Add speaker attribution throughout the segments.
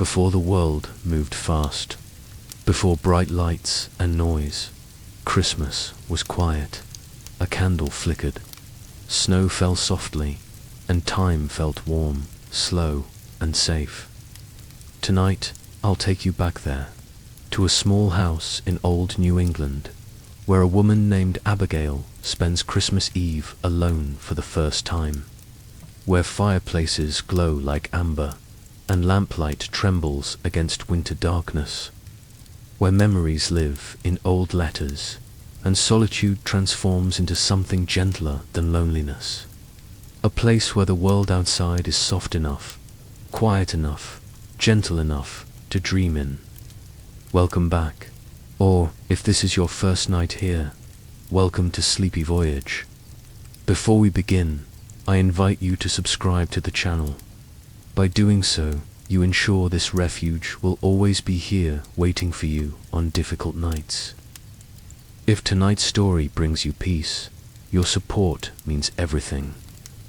Speaker 1: before the world moved fast, before bright lights and noise, Christmas was quiet. A candle flickered, snow fell softly, and time felt warm, slow, and safe. Tonight, I'll take you back there, to a small house in old New England, where a woman named Abigail spends Christmas Eve alone for the first time, where fireplaces glow like amber, and lamplight trembles against winter darkness, where memories live in old letters, and solitude transforms into something gentler than loneliness. A place where the world outside is soft enough, quiet enough, gentle enough to dream in. Welcome back. Or, if this is your first night here, welcome to Sleepy Voyage. Before we begin, I invite you to subscribe to the channel. By doing so, you ensure this refuge will always be here waiting for you on difficult nights. If tonight's story brings you peace, your support means everything.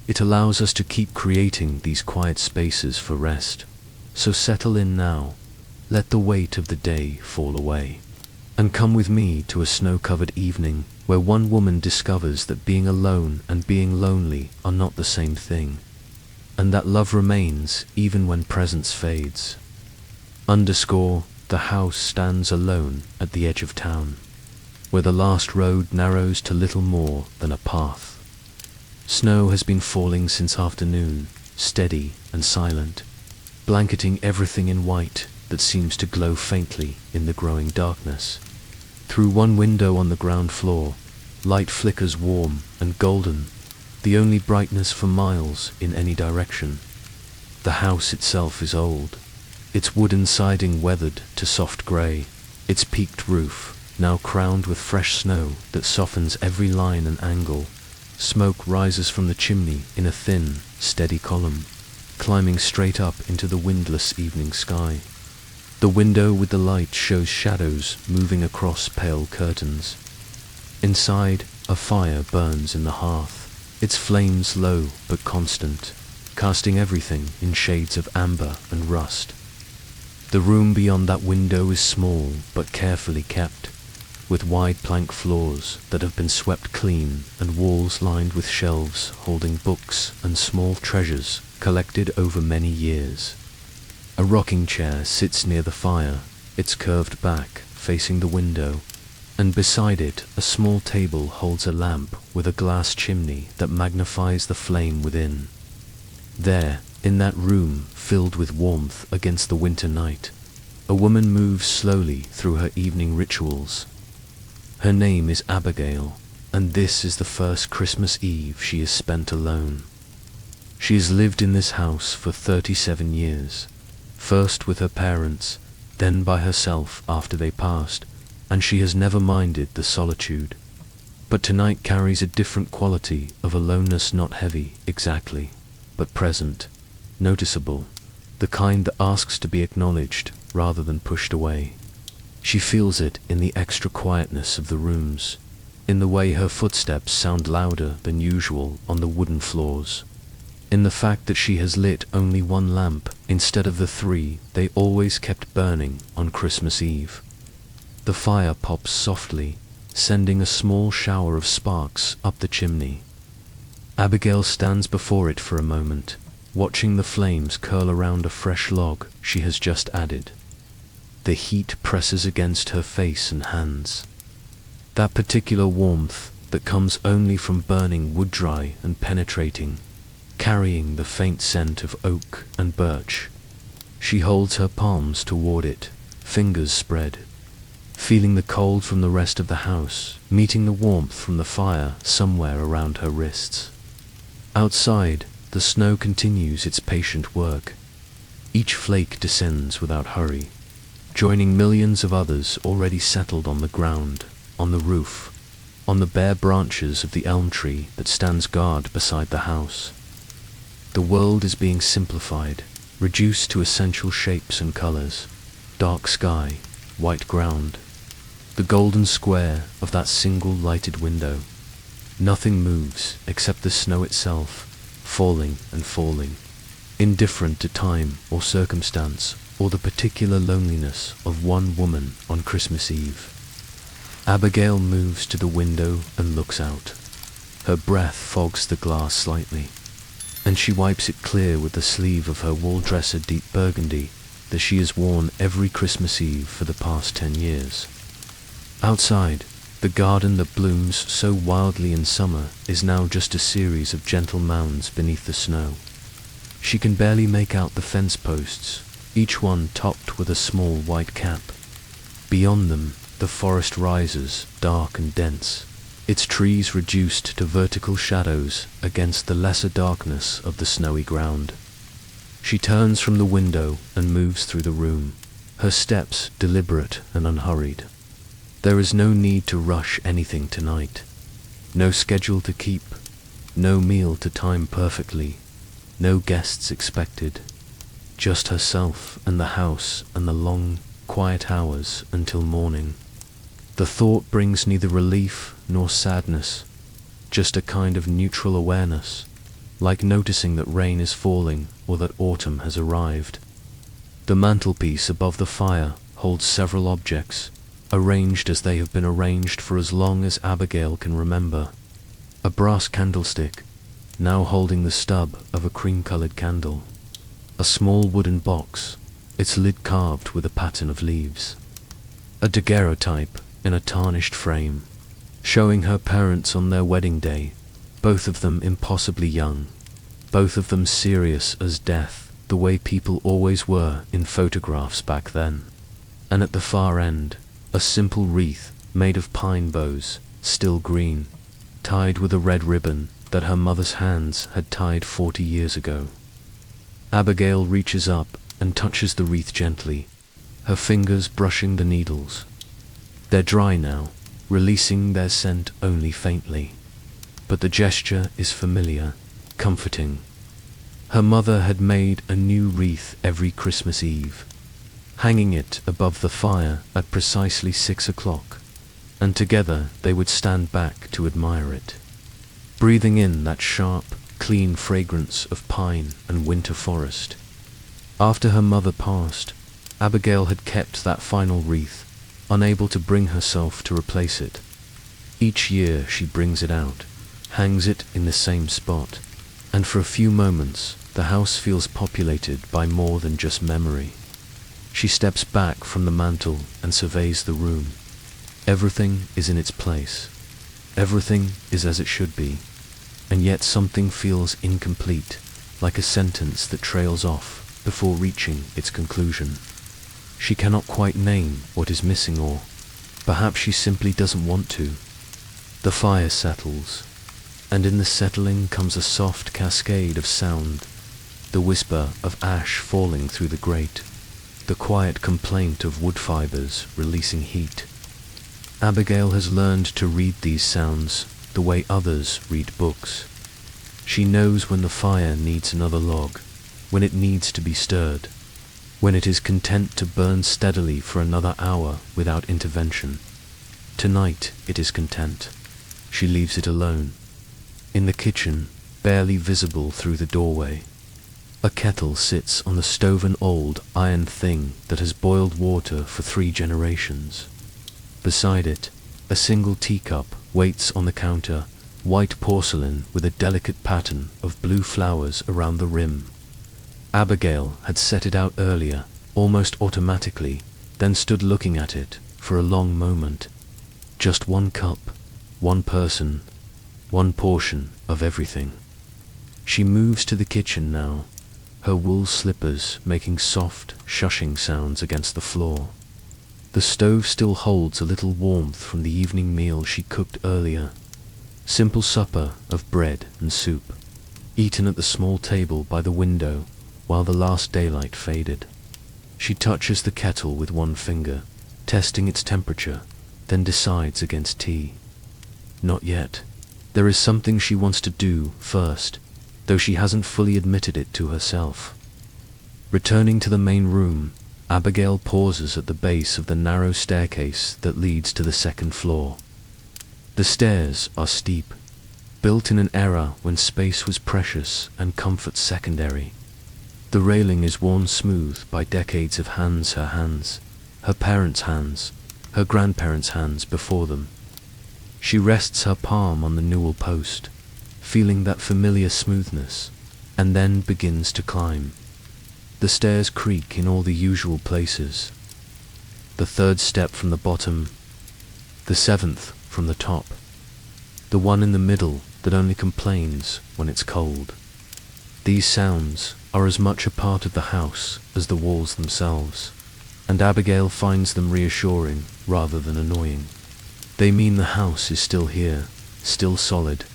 Speaker 1: It allows us to keep creating these quiet spaces for rest. So settle in now, let the weight of the day fall away, and come with me to a snow-covered evening where one woman discovers that being alone and being lonely are not the same thing, and that love remains even when presence fades. The house stands alone at the edge of town, where the last road narrows to little more than a path. Snow has been falling since afternoon, steady and silent, blanketing everything in white that seems to glow faintly in the growing darkness. Through one window on the ground floor, light flickers warm and golden, the only brightness for miles in any direction. The house itself is old, its wooden siding weathered to soft grey, its peaked roof now crowned with fresh snow that softens every line and angle. Smoke rises from the chimney in a thin, steady column, climbing straight up into the windless evening sky. The window with the light shows shadows moving across pale curtains. Inside, a fire burns in the hearth, its flames low but constant, casting everything in shades of amber and rust. The room beyond that window is small but carefully kept, with wide plank floors that have been swept clean and walls lined with shelves holding books and small treasures collected over many years. A rocking chair sits near the fire, its curved back facing the window, and beside it a small table holds a lamp with a glass chimney that magnifies the flame within. There, in that room filled with warmth against the winter night, a woman moves slowly through her evening rituals. Her name is Abigail, and this is the first Christmas Eve she has spent alone. She has lived in this house for 37 years, first with her parents, then by herself after they passed, and she has never minded the solitude. But tonight carries a different quality of aloneness, not heavy, exactly, but present, noticeable, the kind that asks to be acknowledged rather than pushed away. She feels it in the extra quietness of the rooms, in the way her footsteps sound louder than usual on the wooden floors, in the fact that she has lit only one lamp instead of the 3 they always kept burning on Christmas Eve. The fire pops softly, sending a small shower of sparks up the chimney. Abigail stands before it for a moment, watching the flames curl around a fresh log she has just added. The heat presses against her face and hands. That particular warmth that comes only from burning wood, dry and penetrating, carrying the faint scent of oak and birch. She holds her palms toward it, fingers spread, feeling the cold from the rest of the house, meeting the warmth from the fire somewhere around her wrists. Outside, the snow continues its patient work. Each flake descends without hurry, joining millions of others already settled on the ground, on the roof, on the bare branches of the elm tree that stands guard beside the house. The world is being simplified, reduced to essential shapes and colors: dark sky, white ground, the golden square of that single lighted window. Nothing moves except the snow itself, falling and falling. indifferent to time or circumstance or the particular loneliness of one woman on Christmas Eve. Abigail moves to the window and looks out. Her breath fogs the glass slightly, and she wipes it clear with the sleeve of her wool dresser deep burgundy that she has worn every Christmas Eve for the past 10 years. Outside, the garden that blooms so wildly in summer is now just a series of gentle mounds beneath the snow. She can barely make out the fence posts, each one topped with a small white cap. Beyond them, the forest rises, dark and dense, its trees reduced to vertical shadows against the lesser darkness of the snowy ground. She turns from the window and moves through the room, her steps deliberate and unhurried. There is no need to rush anything tonight. No schedule to keep, no meal to time perfectly, no guests expected. Just herself and the house and the long, quiet hours until morning. The thought brings neither relief nor sadness, just a kind of neutral awareness, like noticing that rain is falling or that autumn has arrived. The mantelpiece above the fire holds several objects, arranged as they have been arranged for as long as Abigail can remember. A brass candlestick, now holding the stub of a cream-colored candle. A small wooden box, its lid carved with a pattern of leaves. A daguerreotype in a tarnished frame, showing her parents on their wedding day, both of them impossibly young, both of them serious as death, the way people always were in photographs back then. And at the far end, a simple wreath made of pine boughs, still green, tied with a red ribbon that her mother's hands had tied 40 years ago. Abigail reaches up and touches the wreath gently, her fingers brushing the needles. They're dry now, releasing their scent only faintly. But the gesture is familiar, comforting. Her mother had made a new wreath every Christmas Eve, hanging it above the fire at precisely 6 o'clock, and together they would stand back to admire it, breathing in that sharp, clean fragrance of pine and winter forest. After her mother passed, Abigail had kept that final wreath, unable to bring herself to replace it. Each year she brings it out, hangs it in the same spot, and for a few moments the house feels populated by more than just memory. She steps back from the mantel and surveys the room. Everything is in its place. Everything is as it should be. And yet something feels incomplete, like a sentence that trails off before reaching its conclusion. She cannot quite name what is missing, or perhaps she simply doesn't want to. The fire settles, and in the settling comes a soft cascade of sound, the whisper of ash falling through the grate, the quiet complaint of wood fibers releasing heat. Abigail has learned to read these sounds the way others read books. She knows when the fire needs another log, when it needs to be stirred, when it is content to burn steadily for another hour without intervention. Tonight it is content. She leaves it alone. In the kitchen, barely visible through the doorway, a kettle sits on the stove, an old iron thing that has boiled water for 3 generations. Beside it, a single teacup waits on the counter, white porcelain with a delicate pattern of blue flowers around the rim. Abigail had set it out earlier, almost automatically, then stood looking at it for a long moment. Just one cup, one person, one portion of everything. She moves to the kitchen now, her wool slippers making soft, shushing sounds against the floor. The stove still holds a little warmth from the evening meal she cooked earlier. Simple supper of bread and soup, eaten at the small table by the window while the last daylight faded. She touches the kettle with one finger, testing its temperature, then decides against tea. Not yet. There is something she wants to do first, though she hasn't fully admitted it to herself. Returning to the main room, Abigail pauses at the base of the narrow staircase that leads to the 2nd floor. The stairs are steep, built in an era when space was precious and comfort secondary. The railing is worn smooth by decades of hands, her parents' hands, her grandparents' hands before them. She rests her palm on the newel post, feeling that familiar smoothness, and then begins to climb. The stairs creak in all the usual places. The third step from the bottom, the seventh from the top, the one in the middle that only complains when it's cold. These sounds are as much a part of the house as the walls themselves, and Abigail finds them reassuring rather than annoying. They mean the house is still here, still solid,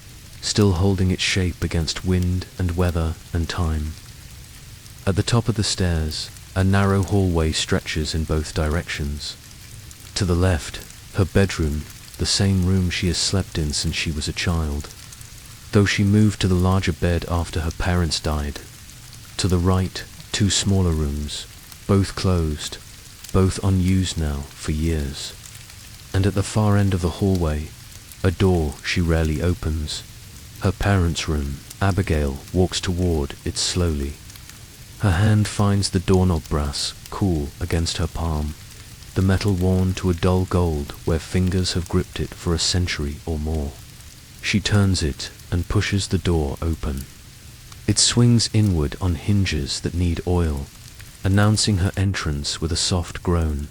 Speaker 1: still holding its shape against wind and weather and time. At the top of the stairs, a narrow hallway stretches in both directions. To the left, her bedroom, the same room she has slept in since she was a child, though she moved to the larger bed after her parents died. To the right, two smaller rooms, both closed, both unused now for years. And at the far end of the hallway, a door she rarely opens. Her parents' room. Abigail walks toward it slowly. Her hand finds the doorknob brass, cool against her palm, the metal worn to a dull gold where fingers have gripped it for a century or more. She turns it and pushes the door open. It swings inward on hinges that need oil, announcing her entrance with a soft groan.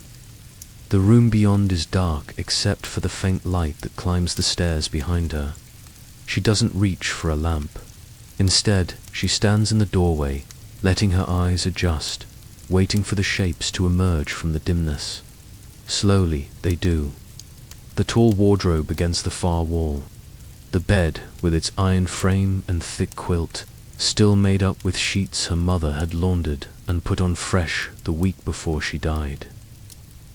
Speaker 1: The room beyond is dark except for the faint light that climbs the stairs behind her. She doesn't reach for a lamp. Instead, she stands in the doorway, letting her eyes adjust, waiting for the shapes to emerge from the dimness. Slowly, they do. The tall wardrobe against the far wall. The bed, with its iron frame and thick quilt, still made up with sheets her mother had laundered and put on fresh the week before she died.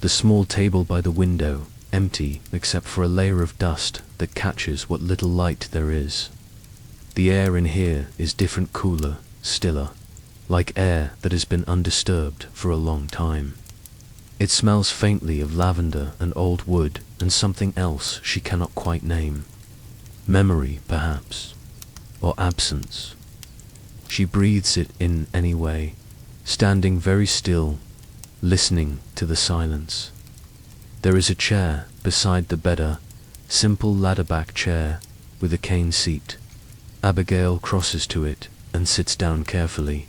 Speaker 1: The small table by the window, empty except for a layer of dust that catches what little light there is. The air in here is different, cooler, stiller, like air that has been undisturbed for a long time. It smells faintly of lavender and old wood and something else she cannot quite name. Memory, perhaps, or absence. She breathes it in anyway, standing very still, listening to the silence. There is a chair beside the bed, a simple ladder-back chair with a cane seat. Abigail crosses to it and sits down carefully.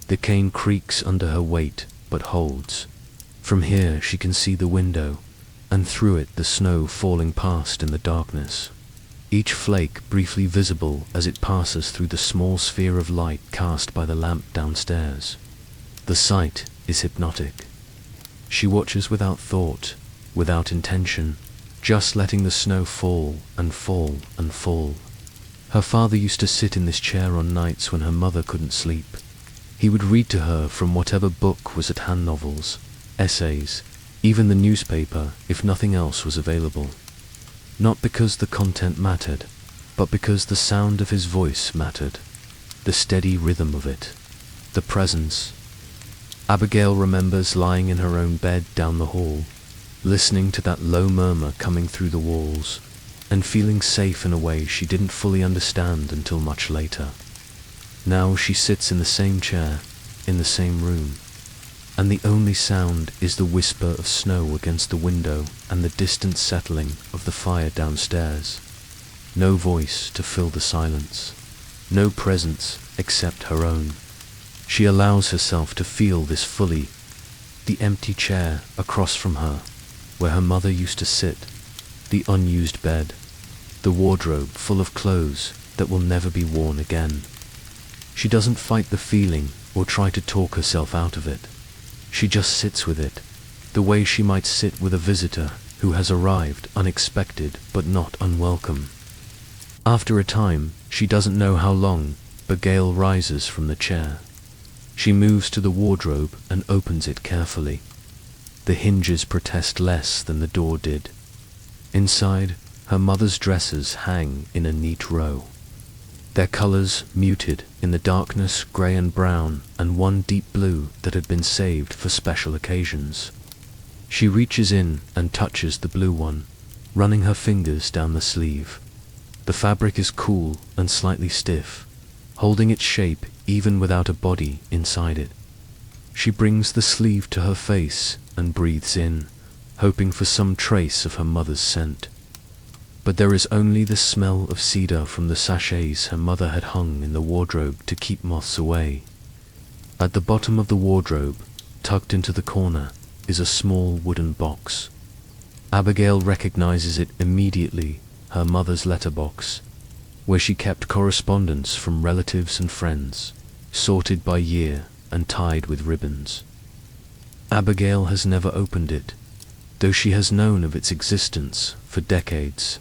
Speaker 1: The cane creaks under her weight, but holds. From here she can see the window, and through it the snow falling past in the darkness. Each flake briefly visible as it passes through the small sphere of light cast by the lamp downstairs. The sight is hypnotic. She watches without thought, without intention, just letting the snow fall and fall and fall. Her father used to sit in this chair on nights when her mother couldn't sleep. He would read to her from whatever book was at hand, novels, essays, even the newspaper if nothing else was available. Not because the content mattered, but because the sound of his voice mattered, the steady rhythm of it, the presence. Abigail remembers lying in her own bed down the hall, listening to that low murmur coming through the walls, and feeling safe in a way she didn't fully understand until much later. Now she sits in the same chair, in the same room, and the only sound is the whisper of snow against the window and the distant settling of the fire downstairs. No voice to fill the silence, no presence except her own. She allows herself to feel this fully. The empty chair across from her, where her mother used to sit, the unused bed, the wardrobe full of clothes that will never be worn again. She doesn't fight the feeling or try to talk herself out of it. She just sits with it, the way she might sit with a visitor who has arrived unexpected but not unwelcome. After a time, she doesn't know how long, Abigail rises from the chair. She moves to the wardrobe and opens it carefully. The hinges protest less than the door did. Inside, her mother's dresses hang in a neat row. Their colors muted in the darkness, grey and brown, and one deep blue that had been saved for special occasions. She reaches in and touches the blue one, running her fingers down the sleeve. The fabric is cool and slightly stiff, holding its shape even without a body inside it. She brings the sleeve to her face and breathes in, hoping for some trace of her mother's scent. But there is only the smell of cedar from the sachets her mother had hung in the wardrobe to keep moths away. At the bottom of the wardrobe, tucked into the corner, is a small wooden box. Abigail recognizes it immediately, her mother's letterbox, where she kept correspondence from relatives and friends, sorted by year and tied with ribbons. Abigail has never opened it, though she has known of its existence for decades.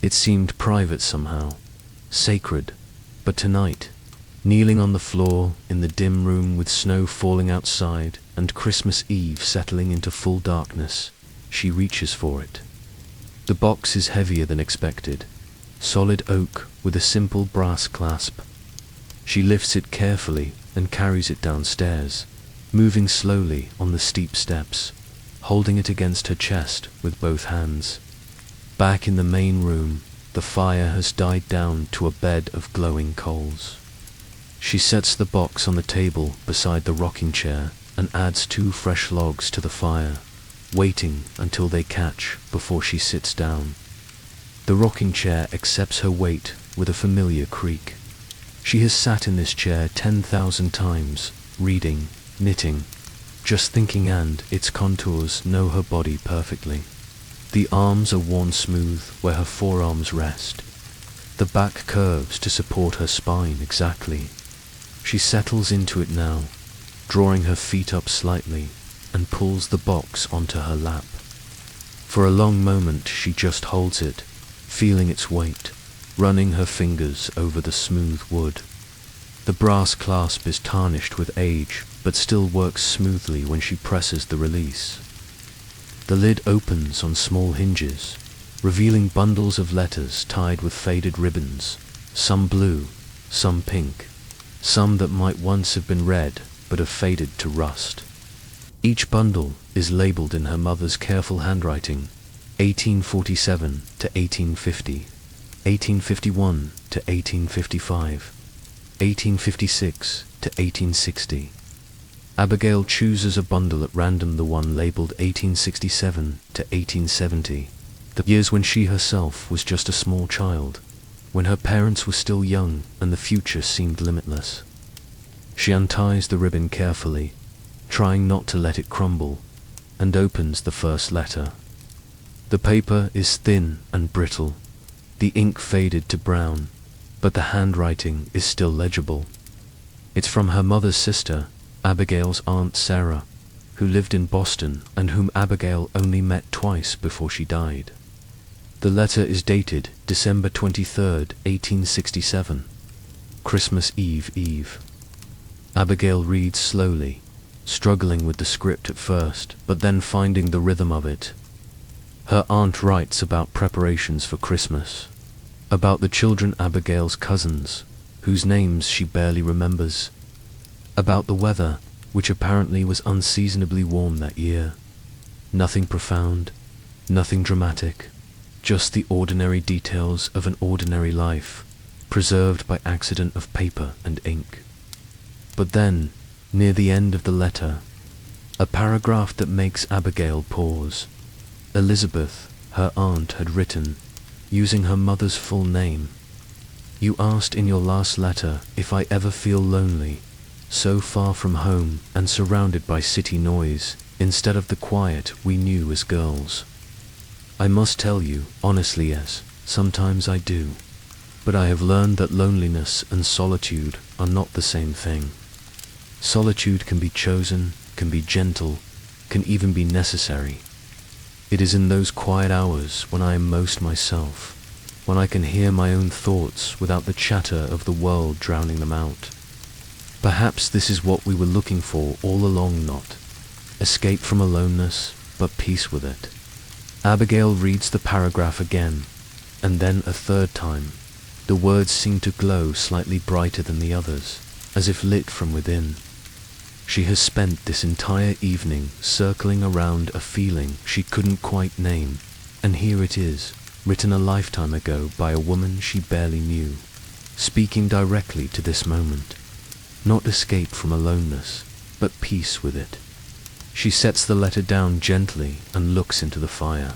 Speaker 1: It seemed private somehow, sacred, but tonight, kneeling on the floor in the dim room with snow falling outside and Christmas Eve settling into full darkness, she reaches for it. The box is heavier than expected, solid oak with a simple brass clasp. She lifts it carefully and carries it downstairs, moving slowly on the steep steps, holding it against her chest with both hands. Back in the main room, the fire has died down to a bed of glowing coals. She sets the box on the table beside the rocking chair and adds 2 fresh logs to the fire, waiting until they catch before she sits down. The rocking chair accepts her weight with a familiar creak. She has sat in this chair 10,000 times, reading, knitting, just thinking, and its contours know her body perfectly. The arms are worn smooth where her forearms rest. The back curves to support her spine exactly. She settles into it now, drawing her feet up slightly, and pulls the box onto her lap. For a long moment she just holds it, feeling its weight, running her fingers over the smooth wood. The brass clasp is tarnished with age, but still works smoothly when she presses the release. The lid opens on small hinges, revealing bundles of letters tied with faded ribbons, some blue, some pink, some that might once have been red but have faded to rust. Each bundle is labeled in her mother's careful handwriting, 1847 to 1850, 1851 to 1855, 1856 to 1860. Abigail chooses a bundle at random, the one labeled 1867 to 1870, the years when she herself was just a small child, when her parents were still young and the future seemed limitless. She unties the ribbon carefully, trying not to let it crumble, and opens the first letter. The paper is thin and brittle, the ink faded to brown, but the handwriting is still legible. It's from her mother's sister, Abigail's Aunt Sarah, who lived in Boston and whom Abigail only met twice before she died. The letter is dated December 23rd, 1867, Christmas Eve. Abigail reads slowly, struggling with the script at first, but then finding the rhythm of it. Her aunt writes about preparations for Christmas, about the children, Abigail's cousins, whose names she barely remembers, about the weather, which apparently was unseasonably warm that year. Nothing profound, nothing dramatic, just the ordinary details of an ordinary life, preserved by accident of paper and ink. But then, near the end of the letter, a paragraph that makes Abigail pause. Elizabeth, her aunt, had written, using her mother's full name, "You asked in your last letter if I ever feel lonely, so far from home and surrounded by city noise, instead of the quiet we knew as girls. I must tell you, honestly, yes, sometimes I do. But I have learned that loneliness and solitude are not the same thing. Solitude can be chosen, can be gentle, can even be necessary. It is in those quiet hours when I am most myself, when I can hear my own thoughts without the chatter of the world drowning them out. Perhaps this is what we were looking for all along, not escape from aloneness, but peace with it." Abigail reads the paragraph again, and then a third time. The words seem to glow slightly brighter than the others, as if lit from within. She has spent this entire evening circling around a feeling she couldn't quite name, and here it is, written a lifetime ago by a woman she barely knew. speaking directly to this moment. Not escape from aloneness, but peace with it. She sets the letter down gently and looks into the fire.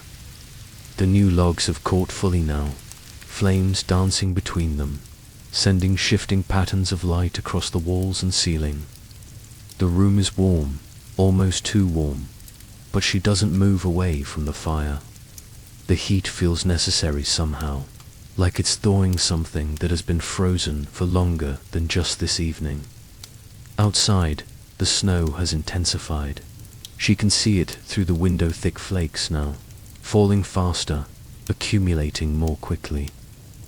Speaker 1: The new logs have caught fully now, flames dancing between them, sending shifting patterns of light across the walls and ceiling. The room is warm, almost too warm, but she doesn't move away from the fire. The heat feels necessary somehow, like it's thawing something that has been frozen for longer than just this evening. Outside, the snow has intensified. She can see it through the window-thick flakes now, falling faster, accumulating more quickly.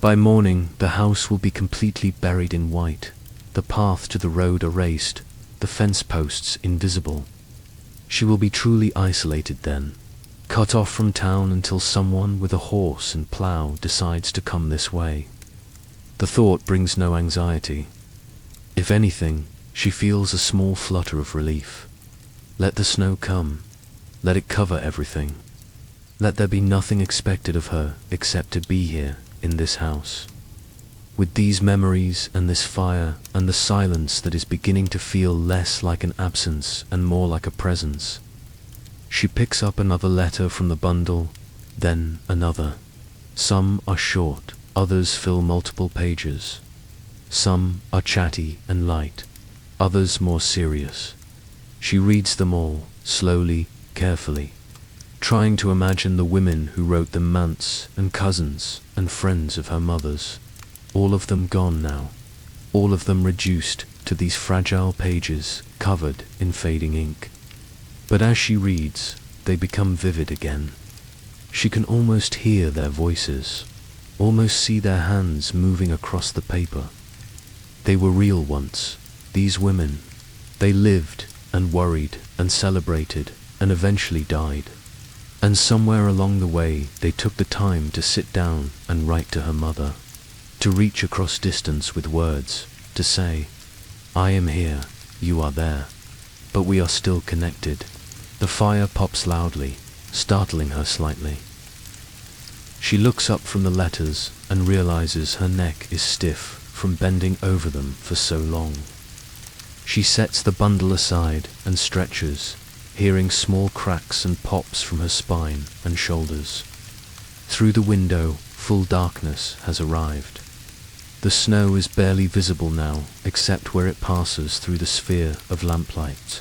Speaker 1: By morning, the house will be completely buried in white, the path to the road erased, the fence posts invisible. She will be truly isolated then, cut off from town until someone with a horse and plough decides to come this way. The thought brings no anxiety. If anything, she feels a small flutter of relief. Let the snow come. Let it cover everything. Let there be nothing expected of her except to be here in this house. With these memories and this fire and the silence that is beginning to feel less like an absence and more like a presence, she picks up another letter from the bundle, then another. Some are short, others fill multiple pages. Some are chatty and light, others more serious. She reads them all, slowly, carefully, trying to imagine the women who wrote them, aunts and cousins and friends of her mother's. All of them gone now, all of them reduced to these fragile pages covered in fading ink. But as she reads, they become vivid again. She can almost hear their voices, almost see their hands moving across the paper. They were real once, these women. They lived and worried and celebrated and eventually died. And somewhere along the way they took the time to sit down and write to her mother, to reach across distance with words, to say, "I am here, you are there, but we are still connected." The fire pops loudly, startling her slightly. She looks up from the letters and realizes her neck is stiff from bending over them for so long. She sets the bundle aside and stretches, hearing small cracks and pops from her spine and shoulders. Through the window, full darkness has arrived. The snow is barely visible now, except where it passes through the sphere of lamplight.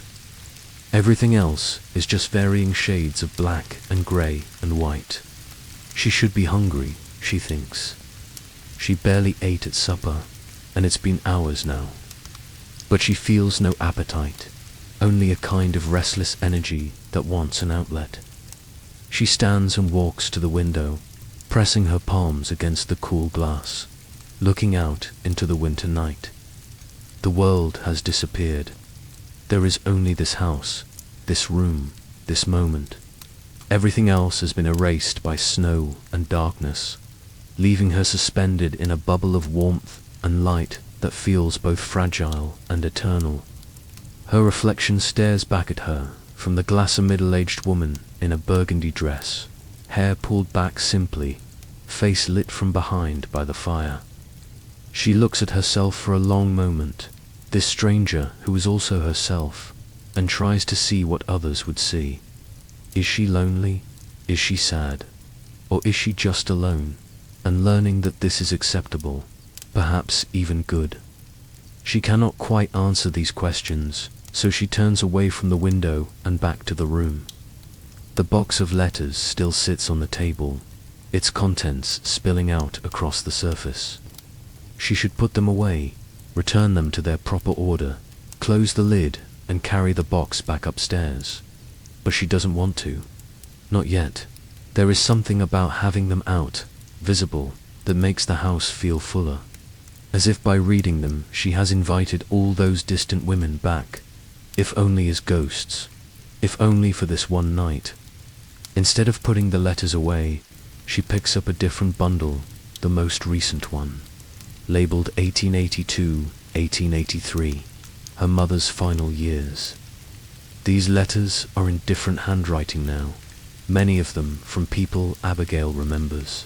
Speaker 1: Everything else is just varying shades of black and grey and white. She should be hungry, she thinks. She barely ate at supper, and it's been hours now. But she feels no appetite, only a kind of restless energy that wants an outlet. She stands and walks to the window, pressing her palms against the cool glass, looking out into the winter night. The world has disappeared. There is only this house, this room, this moment. Everything else has been erased by snow and darkness, leaving her suspended in a bubble of warmth and light that feels both fragile and eternal. Her reflection stares back at her from the glass a middle-aged woman in a burgundy dress, hair pulled back simply, face lit from behind by the fire. She looks at herself for a long moment, this stranger who is also herself, and tries to see what others would see. Is she lonely? Is she sad? Or is she just alone, and learning that this is acceptable, perhaps even good? She cannot quite answer these questions, so she turns away from the window and back to the room. The box of letters still sits on the table, its contents spilling out across the surface. She should put them away, return them to their proper order, close the lid and carry the box back upstairs. But she doesn't want to. Not yet. There is something about having them out, visible, that makes the house feel fuller. As if by reading them she has invited all those distant women back, if only as ghosts, if only for this one night. Instead of putting the letters away, she picks up a different bundle, the most recent one, labeled 1882-1883, her mother's final years. These letters are in different handwriting now, many of them from people Abigail remembers.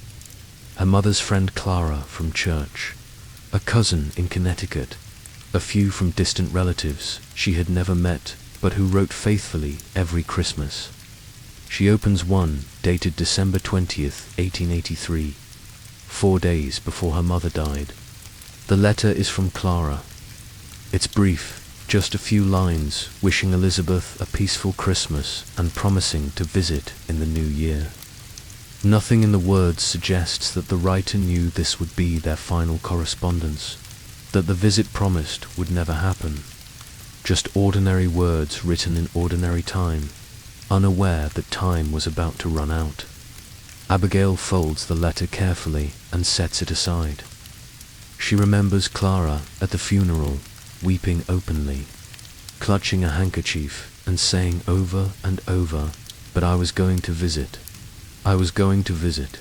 Speaker 1: Her mother's friend Clara from church, a cousin in Connecticut, a few from distant relatives she had never met but who wrote faithfully every Christmas. She opens one dated December 20th, 1883, 4 days before her mother died. The letter is from Clara. It's brief, just a few lines wishing Elizabeth a peaceful Christmas and promising to visit in the new year. Nothing in the words suggests that the writer knew this would be their final correspondence, that the visit promised would never happen. Just ordinary words written in ordinary time, unaware that time was about to run out. Abigail folds the letter carefully and sets it aside. She remembers Clara at the funeral, weeping openly, clutching a handkerchief and saying over and over, "But I was going to visit. I was going to visit."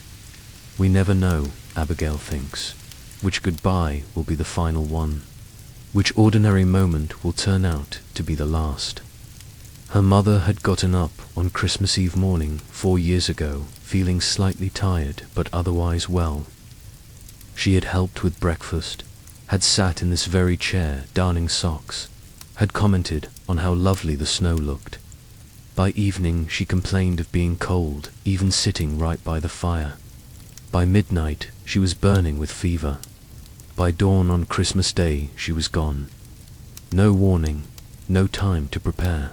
Speaker 1: We never know, Abigail thinks, which goodbye will be the final one, which ordinary moment will turn out to be the last. Her mother had gotten up on Christmas Eve morning 4 years ago, feeling slightly tired but otherwise well. She had helped with breakfast, had sat in this very chair darning socks, had commented on how lovely the snow looked. By evening she complained of being cold, even sitting right by the fire. By midnight she was burning with fever. By dawn on Christmas Day she was gone. No warning, no time to prepare.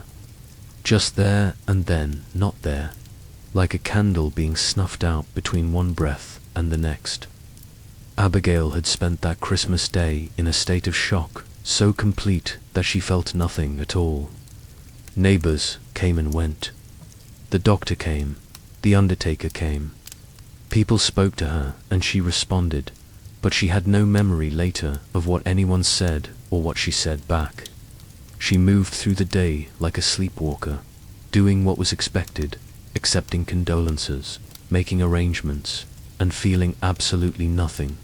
Speaker 1: Just there and then not there, like a candle being snuffed out between one breath and the next. Abigail had spent that Christmas Day in a state of shock, so complete that she felt nothing at all. Neighbors came and went. The doctor came, the undertaker came. People spoke to her and she responded, but she had no memory later of what anyone said or what she said back. She moved through the day like a sleepwalker, doing what was expected, accepting condolences, making arrangements, and feeling absolutely nothing.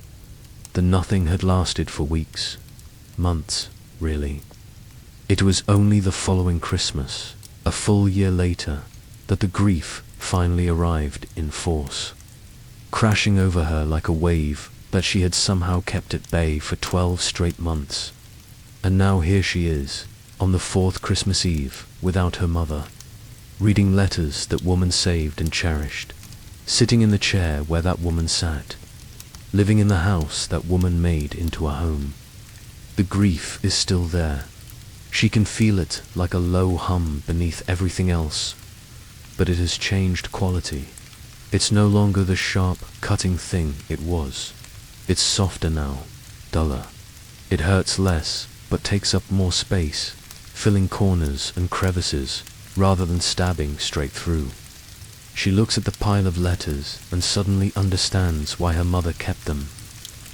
Speaker 1: The nothing had lasted for weeks, months, really. It was only the following Christmas, a full year later, that the grief finally arrived in force, crashing over her like a wave that she had somehow kept at bay for 12 straight months. And now here she is, on the 4th Christmas Eve, without her mother, reading letters that woman saved and cherished, sitting in the chair where that woman sat, living in the house that woman made into a home. The grief is still there. She can feel it like a low hum beneath everything else, but it has changed quality. It's no longer the sharp, cutting thing it was. It's softer now, duller. It hurts less, but takes up more space, filling corners and crevices rather than stabbing straight through. She looks at the pile of letters and suddenly understands why her mother kept them,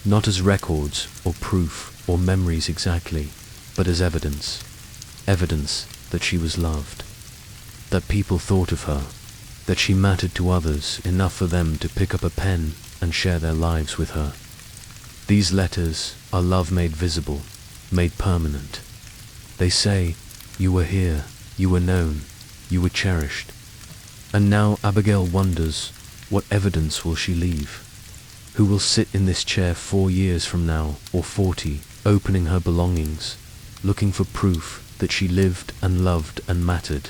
Speaker 1: not as records or proof or memories exactly, but as evidence. Evidence that she was loved, that people thought of her, that she mattered to others enough for them to pick up a pen and share their lives with her. These letters are love made visible, made permanent. They say, "You were here, you were known, you were cherished." And now Abigail wonders, what evidence will she leave? Who will sit in this chair 4 years from now, or 40, opening her belongings, looking for proof that she lived and loved and mattered?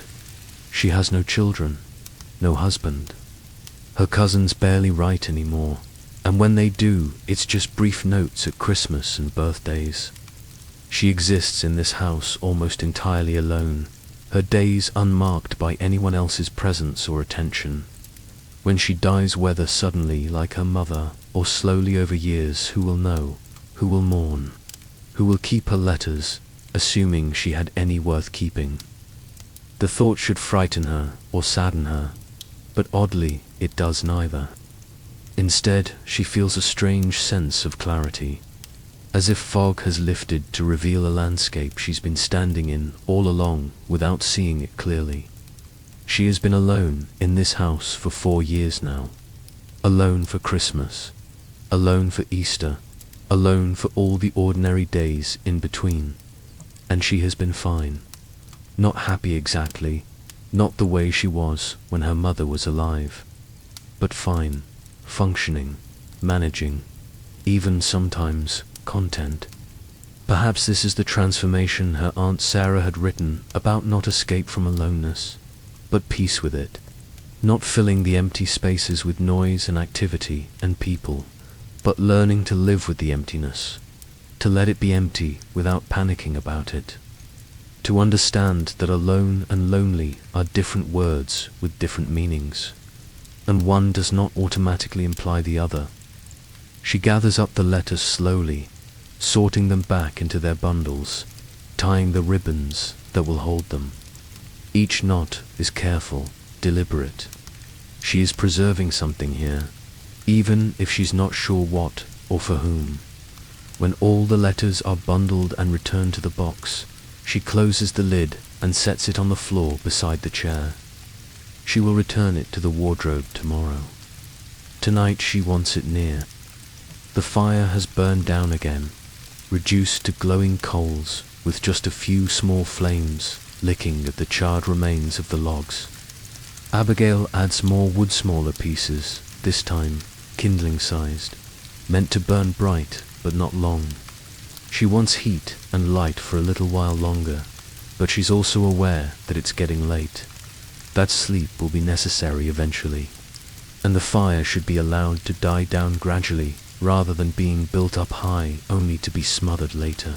Speaker 1: She has no children, no husband. Her cousins barely write anymore, and when they do, it's just brief notes at Christmas and birthdays. She exists in this house almost entirely alone, her days unmarked by anyone else's presence or attention. When she dies, whether suddenly like her mother, or slowly over years, who will know? Who will mourn? Who will keep her letters, assuming she had any worth keeping? The thought should frighten her or sadden her, but oddly it does neither. Instead, she feels a strange sense of clarity, as if fog has lifted to reveal a landscape she's been standing in all along without seeing it clearly. She has been alone in this house for 4 years now, alone for Christmas, alone for Easter, alone for all the ordinary days in between, and she has been fine. Not happy exactly, not the way she was when her mother was alive, but fine, functioning, managing, even sometimes content. Perhaps this is the transformation her Aunt Sarah had written about: not escape from aloneness, but peace with it. Not filling the empty spaces with noise and activity and people, but learning to live with the emptiness, to let it be empty without panicking about it. To understand that alone and lonely are different words with different meanings, and one does not automatically imply the other. She gathers up the letters slowly, sorting them back into their bundles, tying the ribbons that will hold them. Each knot is careful, deliberate. She is preserving something here, even if she's not sure what or for whom. When all the letters are bundled and returned to the box, she closes the lid and sets it on the floor beside the chair. She will return it to the wardrobe tomorrow. Tonight she wants it near. The fire has burned down again, reduced to glowing coals with just a few small flames licking at the charred remains of the logs. Abigail adds more wood, smaller pieces, this time kindling-sized, meant to burn bright but not long. She wants heat and light for a little while longer, but she's also aware that it's getting late, that sleep will be necessary eventually, and the fire should be allowed to die down gradually rather than being built up high only to be smothered later.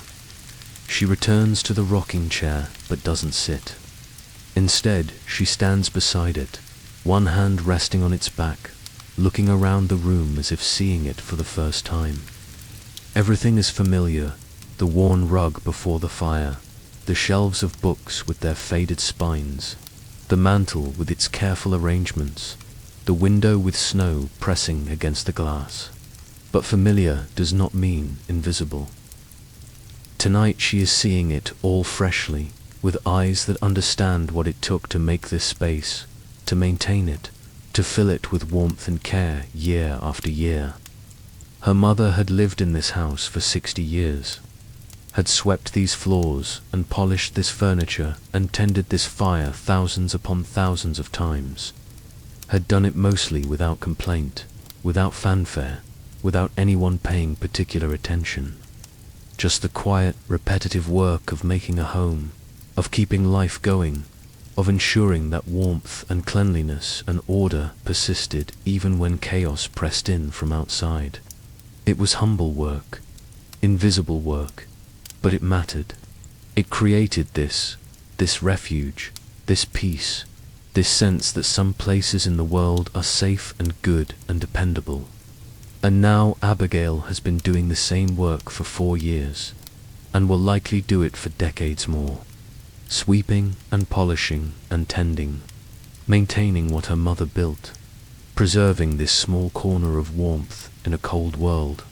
Speaker 1: She returns to the rocking chair but doesn't sit. Instead, she stands beside it, one hand resting on its back, looking around the room as if seeing it for the first time. Everything is familiar: the worn rug before the fire, the shelves of books with their faded spines, the mantel with its careful arrangements, the window with snow pressing against the glass. But familiar does not mean invisible. Tonight she is seeing it all freshly, with eyes that understand what it took to make this space, to maintain it, to fill it with warmth and care year after year. Her mother had lived in this house for 60 years, had swept these floors and polished this furniture and tended this fire thousands upon thousands of times, had done it mostly without complaint, without fanfare, without anyone paying particular attention. Just the quiet, repetitive work of making a home, of keeping life going, of ensuring that warmth and cleanliness and order persisted even when chaos pressed in from outside. It was humble work, invisible work, but it mattered. It created this refuge, this peace, this sense that some places in the world are safe and good and dependable. And now Abigail has been doing the same work for 4 years, and will likely do it for decades more, sweeping and polishing and tending, maintaining what her mother built, preserving this small corner of warmth in a cold world.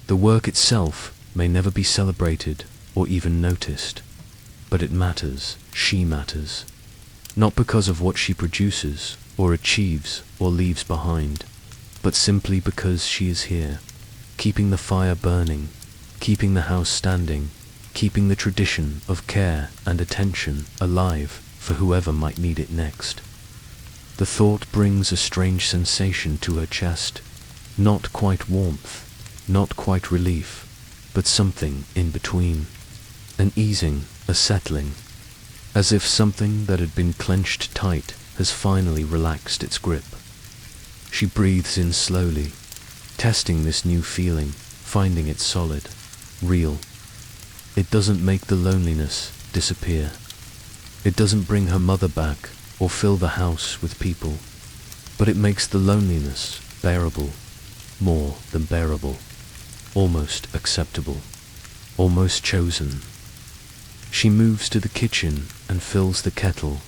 Speaker 1: The work itself may never be celebrated or even noticed, but it matters, she matters, not because of what she produces or achieves or leaves behind, but simply because she is here, keeping the fire burning, keeping the house standing, keeping the tradition of care and attention alive for whoever might need it next. The thought brings a strange sensation to her chest, not quite warmth, not quite relief, but something in between, an easing, a settling, as if something that had been clenched tight has finally relaxed its grip. She breathes in slowly, testing this new feeling, finding it solid, real. It doesn't make the loneliness disappear. It doesn't bring her mother back or fill the house with people, but it makes the loneliness bearable, more than bearable, almost acceptable, almost chosen. She moves to the kitchen and fills the kettle,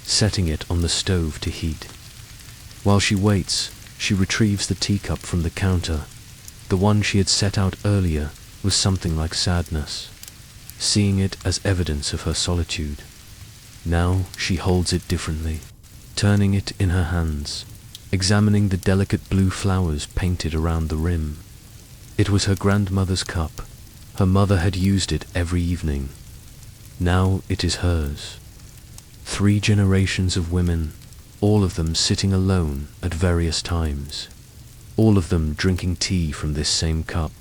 Speaker 1: setting it on the stove to heat. While she waits, she retrieves the teacup from the counter. The one she had set out earlier was something like sadness, seeing it as evidence of her solitude. Now she holds it differently, turning it in her hands, examining the delicate blue flowers painted around the rim. It was her grandmother's cup. Her mother had used it every evening. Now it is hers. 3 generations of women, all of them sitting alone at various times, all of them drinking tea from this same cup,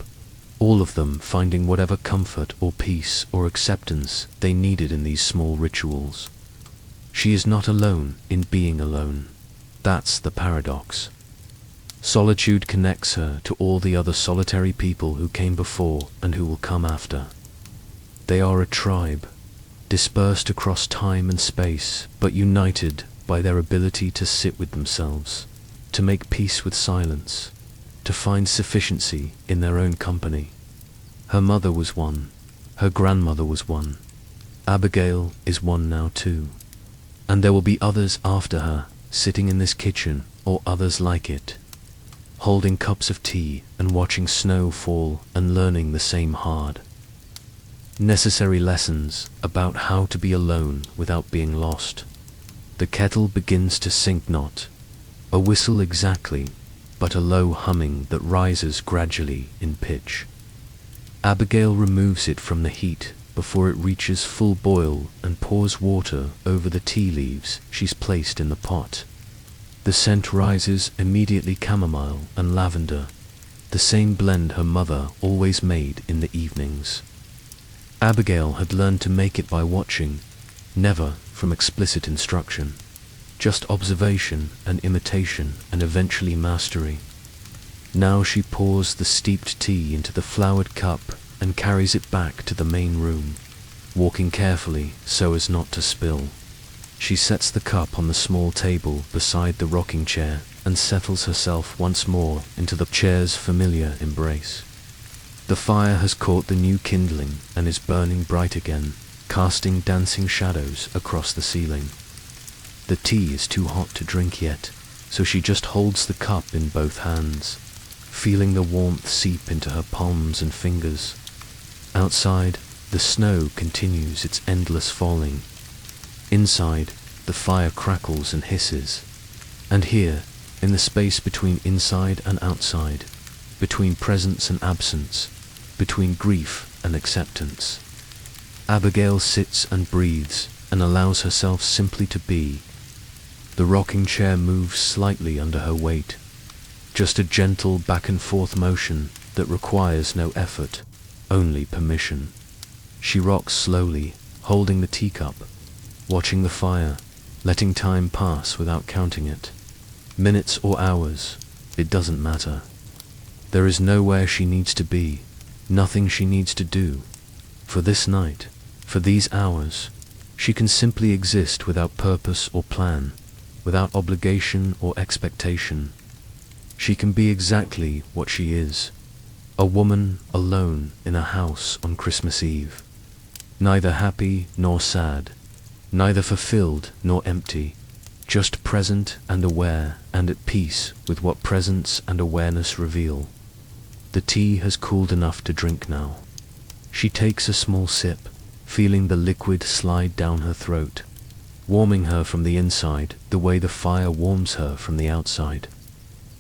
Speaker 1: all of them finding whatever comfort or peace or acceptance they needed in these small rituals. She is not alone in being alone. That's the paradox. Solitude connects her to all the other solitary people who came before and who will come after. They are a tribe, dispersed across time and space, but united by their ability to sit with themselves, to make peace with silence, to find sufficiency in their own company. Her mother was one, her grandmother was one, Abigail is one now too, and there will be others after her, sitting in this kitchen or others like it, holding cups of tea and watching snow fall and learning the same hard, necessary lessons about how to be alone without being lost. The kettle begins to sink not, a whistle exactly, but a low humming that rises gradually in pitch. Abigail removes it from the heat before it reaches full boil and pours water over the tea leaves she's placed in the pot. The scent rises immediately, chamomile and lavender, the same blend her mother always made in the evenings. Abigail had learned to make it by watching, never from explicit instruction, just observation and imitation and eventually mastery. Now she pours the steeped tea into the flowered cup and carries it back to the main room, walking carefully so as not to spill. She sets the cup on the small table beside the rocking chair and settles herself once more into the chair's familiar embrace. The fire has caught the new kindling and is burning bright again, casting dancing shadows across the ceiling. The tea is too hot to drink yet, so she just holds the cup in both hands, feeling the warmth seep into her palms and fingers. Outside, the snow continues its endless falling. Inside, the fire crackles and hisses. And here, in the space between inside and outside, between presence and absence, between grief and acceptance, Abigail sits and breathes and allows herself simply to be. The rocking chair moves slightly under her weight, just a gentle back and forth motion that requires no effort, only permission. She rocks slowly, holding the teacup, watching the fire, letting time pass without counting it. Minutes or hours, it doesn't matter. There is nowhere she needs to be, nothing she needs to do. For this night, for these hours, she can simply exist without purpose or plan, without obligation or expectation. She can be exactly what she is, a woman alone in a house on Christmas Eve, neither happy nor sad, neither fulfilled nor empty, just present and aware and at peace with what presence and awareness reveal. The tea has cooled enough to drink now. She takes a small sip, feeling the liquid slide down her throat, warming her from the inside the way the fire warms her from the outside.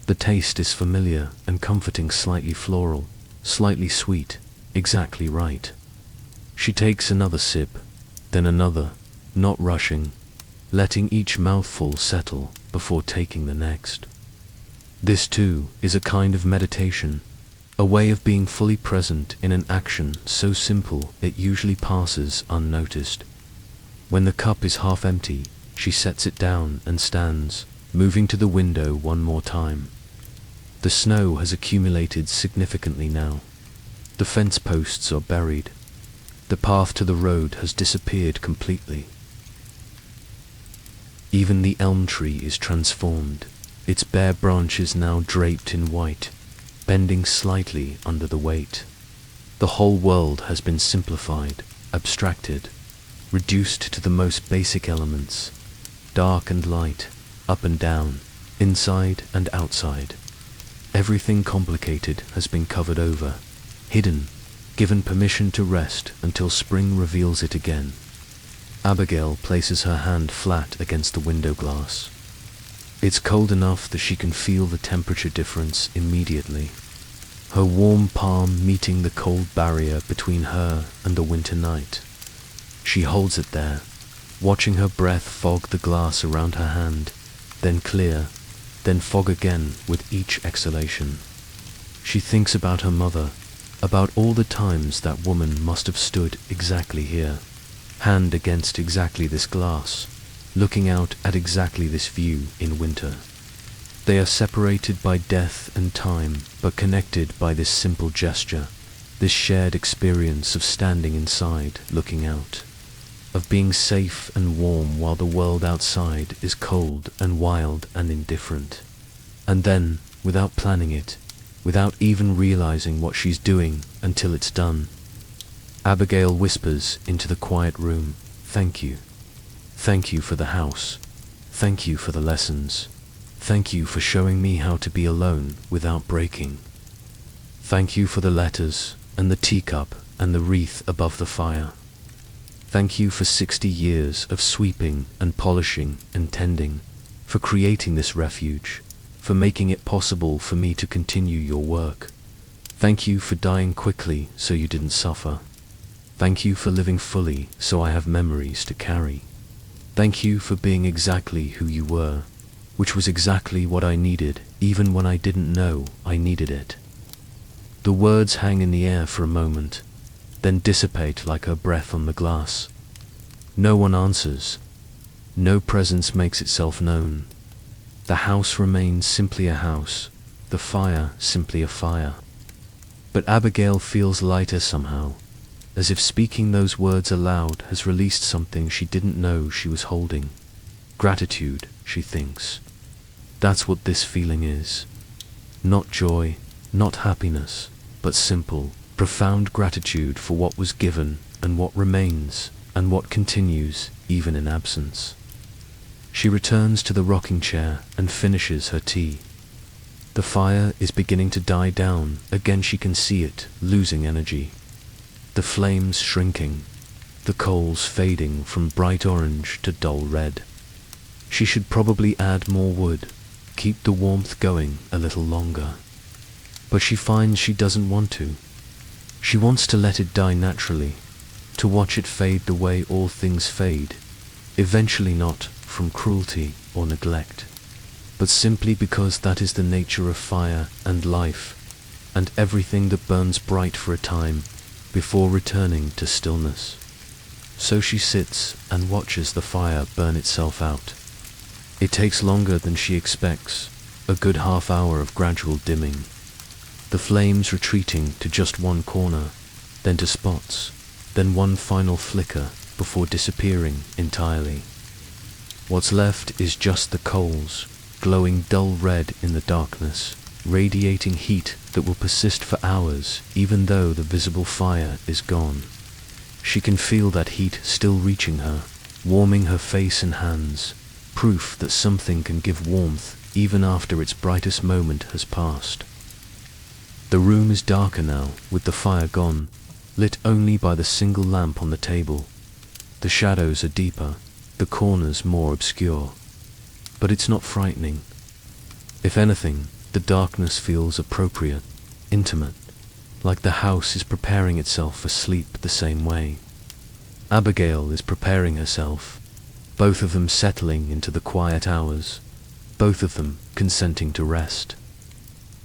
Speaker 1: The taste is familiar and comforting, slightly floral, slightly sweet, exactly right. She takes another sip, then another, not rushing, letting each mouthful settle before taking the next. This too is a kind of meditation, a way of being fully present in an action so simple it usually passes unnoticed. When the cup is half empty, she sets it down and stands, moving to the window one more time. The snow has accumulated significantly now. The fence posts are buried. The path to the road has disappeared completely. Even the elm tree is transformed, its bare branches now draped in white, bending slightly under the weight. The whole world has been simplified, abstracted, reduced to the most basic elements, dark and light, up and down, inside and outside. Everything complicated has been covered over, hidden, given permission to rest until spring reveals it again. Abigail places her hand flat against the window glass. It's cold enough that she can feel the temperature difference immediately, her warm palm meeting the cold barrier between her and the winter night. She holds it there, watching her breath fog the glass around her hand, then clear, then fog again with each exhalation. She thinks about her mother, about all the times that woman must have stood exactly here, hand against exactly this glass, looking out at exactly this view in winter. They are separated by death and time, but connected by this simple gesture, this shared experience of standing inside, looking out, of being safe and warm while the world outside is cold and wild and indifferent. And then, without planning it, without even realizing what she's doing until it's done, Abigail whispers into the quiet room, "Thank you. Thank you for the house. Thank you for the lessons. Thank you for showing me how to be alone without breaking. Thank you for the letters and the teacup and the wreath above the fire. Thank you for 60 years of sweeping and polishing and tending, for creating this refuge, for making it possible for me to continue your work. Thank you for dying quickly so you didn't suffer. Thank you for living fully so I have memories to carry. Thank you for being exactly who you were, which was exactly what I needed even when I didn't know I needed it." The words hang in the air for a moment, then dissipate like her breath on the glass. No one answers. No presence makes itself known. The house remains simply a house, the fire simply a fire. But Abigail feels lighter somehow, as if speaking those words aloud has released something she didn't know she was holding. Gratitude, she thinks. That's what this feeling is. Not joy, not happiness, but simple, profound gratitude for what was given and what remains and what continues even in absence. She returns to the rocking chair and finishes her tea. The fire is beginning to die down. Again she can see it, losing energy. The flames shrinking, the coals fading from bright orange to dull red. She should probably add more wood, keep the warmth going a little longer. But she finds she doesn't want to. She wants to let it die naturally, to watch it fade the way all things fade, eventually not from cruelty or neglect, but simply because that is the nature of fire and life, and everything that burns bright for a time before returning to stillness. So she sits and watches the fire burn itself out. It takes longer than she expects, a good half hour of gradual dimming. The flames retreating to just one corner, then to spots, then one final flicker before disappearing entirely. What's left is just the coals, glowing dull red in the darkness, radiating heat that will persist for hours even though the visible fire is gone. She can feel that heat still reaching her, warming her face and hands, proof that something can give warmth even after its brightest moment has passed. The room is darker now, with the fire gone, lit only by the single lamp on the table. The shadows are deeper, the corners more obscure. But it's not frightening. If anything, the darkness feels appropriate, intimate, like the house is preparing itself for sleep the same way. Abigail is preparing herself, both of them settling into the quiet hours, both of them consenting to rest.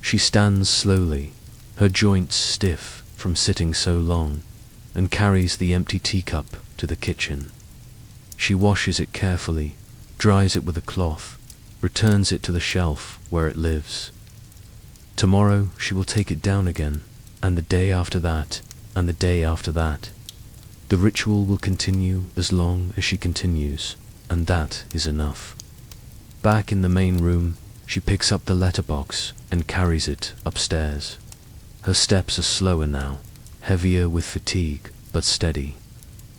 Speaker 1: She stands slowly, her joints stiff from sitting so long, and carries the empty teacup to the kitchen. She washes it carefully, dries it with a cloth, returns it to the shelf where it lives. Tomorrow she will take it down again, and the day after that, and the day after that. The ritual will continue as long as she continues, and that is enough. Back in the main room, she picks up the letterbox and carries it upstairs. Her steps are slower now, heavier with fatigue, but steady.